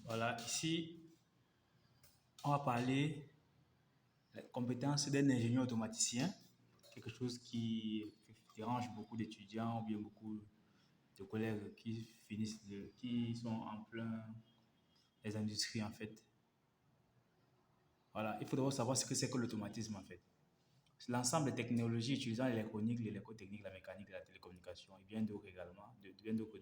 Voilà, ici, on va parler des compétences d'un ingénieur automaticien, quelque chose qui dérange beaucoup d'étudiants ou bien beaucoup de collègues qui sont en plein les industries en fait. Voilà, il faut d'abord savoir ce que c'est que l'automatisme en fait. C'est l'ensemble des technologies utilisant l'électronique, l'électrotechnique, la mécanique, la télécommunication et bien d'autres également, bien d'autres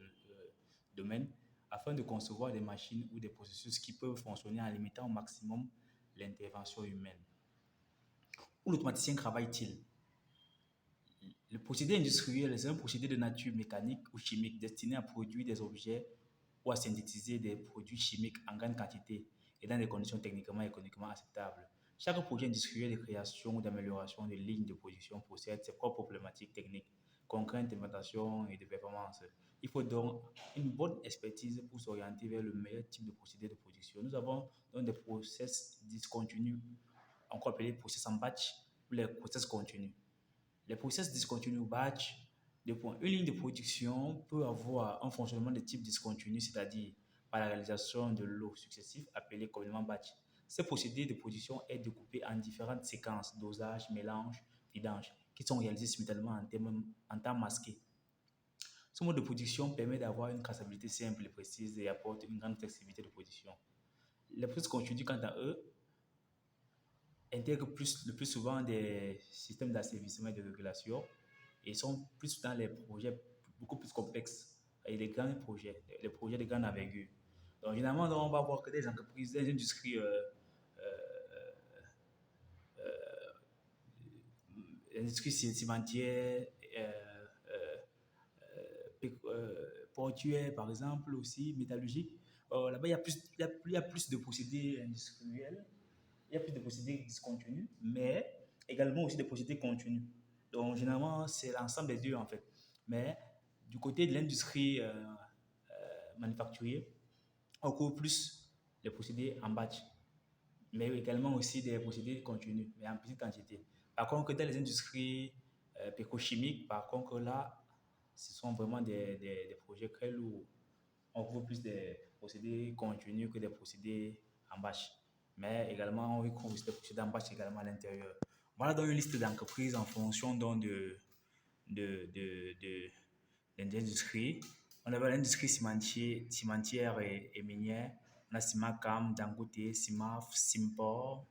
domaines, afin de concevoir des machines ou des processus qui peuvent fonctionner en limitant au maximum l'intervention humaine. Où l'automaticien travaille-t-il? Le procédé industriel est un procédé de nature mécanique ou chimique destiné à produire des objets ou à synthétiser des produits chimiques en grande quantité et dans des conditions techniquement et économiquement acceptables. Chaque projet industriel de création ou d'amélioration de lignes de production possède ses propres problématiques techniques, contraintes d'implémentation et de performance. Il faut donc une bonne expertise pour s'orienter vers le meilleur type de procédé de production. Nous avons donc des process discontinus, encore appelés process en batch ou les process continus. Les process discontinus ou batch, une ligne de production peut avoir un fonctionnement de type discontinu, c'est-à-dire par la réalisation de lots successifs appelés communément batch. Ce procédé de production est découpé en différentes séquences, dosage, mélange, vidange, qui sont réalisées simultanément en temps masqué. Ce mode de production permet d'avoir une traçabilité simple et précise et apporte une grande flexibilité de production. Les process continus, quant à eux, intègrent le plus souvent des systèmes d'assainissement et de régulation et sont plus dans les projets beaucoup plus complexes et les grands projets, les projets de grande envergure. Donc, généralement, on va voir que des entreprises, des industries, industries cimentières, portuaires, par exemple, aussi métallurgiques. Là-bas, il y a plus de procédés industriels, il y a plus de procédés discontinus, mais également aussi des procédés continus. Donc, généralement, c'est l'ensemble des deux, en fait. Mais du côté de l'industrie manufacturière, on couvre plus les procédés en batch, mais également aussi des procédés continus, mais en petite quantité. Par contre, dans les industries pétrochimiques, par contre, là, ce sont vraiment des projets très lourds. On couvre plus des procédés continus que des procédés en batch. Mais également, on couvre des procédés en batch également à l'intérieur. Voilà donc une liste d'entreprises en fonction donc de, de, de, d'industrie. On avait l'industrie cimentière et minière. On a Simacam, Dangote, Simaf, Simpor.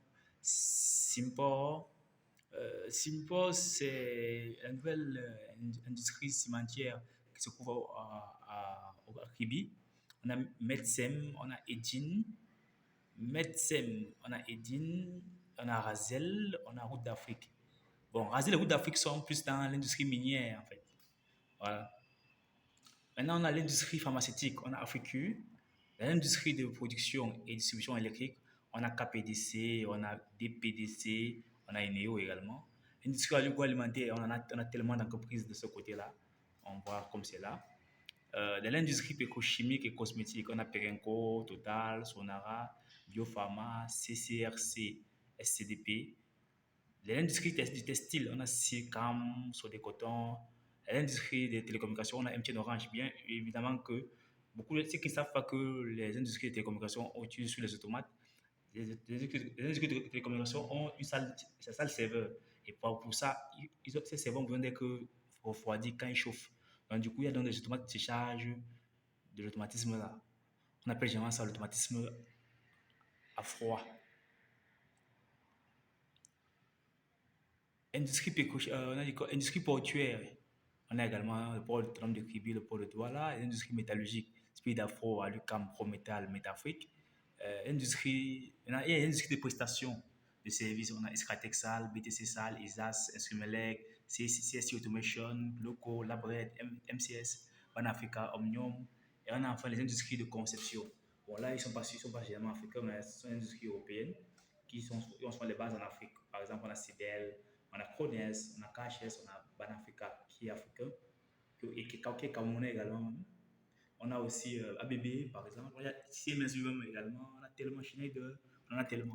Simpor, c'est la nouvelle industrie cimentière qui se trouve au Kribi. On a Metsem, on a Edin. Metsem, on a Edin, on a Razel, on a Route d'Afrique. Bon, Razel et Route d'Afrique sont plus dans l'industrie minière, en fait. Voilà. Maintenant, on a l'industrie pharmaceutique, on a Africu. L'industrie de production et distribution électrique, on a KPDC, on a DPDC, on a Eneo également. L'industrie agroalimentaire, on a tellement d'entreprises de ce côté-là. On voit comme c'est là. Dans l'industrie pétrochimique et cosmétique, on a Perenco, Total, Sonara, Biopharma, CCRC, SCDP. L'industrie du textile, on a SICAM, Sodecoton. L'industrie des télécommunications, on a MTN Orange. Bien évidemment que beaucoup de ceux qui ne savent pas que les industries des télécommunications utilisent sur les automates, les industries de télécommunications ont une salle serveur. Et pour ça, ces serveurs ont besoin d'être refroidis quand ils chauffent. Donc, du coup, il y a donc des automates qui se chargent de l'automatisme là. On appelle généralement ça l'automatisme à froid. On a dit quoi? Industrie portuaire. On a également le port de Trump de Kribi, le port de Douala, l'industrie métallurgique, Speed Afro, Alucam, Prometal, Metafrique. Il y a l'industrie de prestations de services. On a Escratexal, BTC Sal, ISAS, Instrumelec, CSC Automation, Loco, Labred, MCS, Banafrica, Omnium. Et on a enfin les industries de conception. Bon, là, ils sont pas généralement africains, mais ce sont des industries européennes qui ont les bases en Afrique. Par exemple, on a CIDEL, on a Crones, on a KHS, on a Banafrica qui est africain et qui est camerounais également. On a aussi ABB par exemple, on a CMS également, on a tellement Schneider, on en a tellement.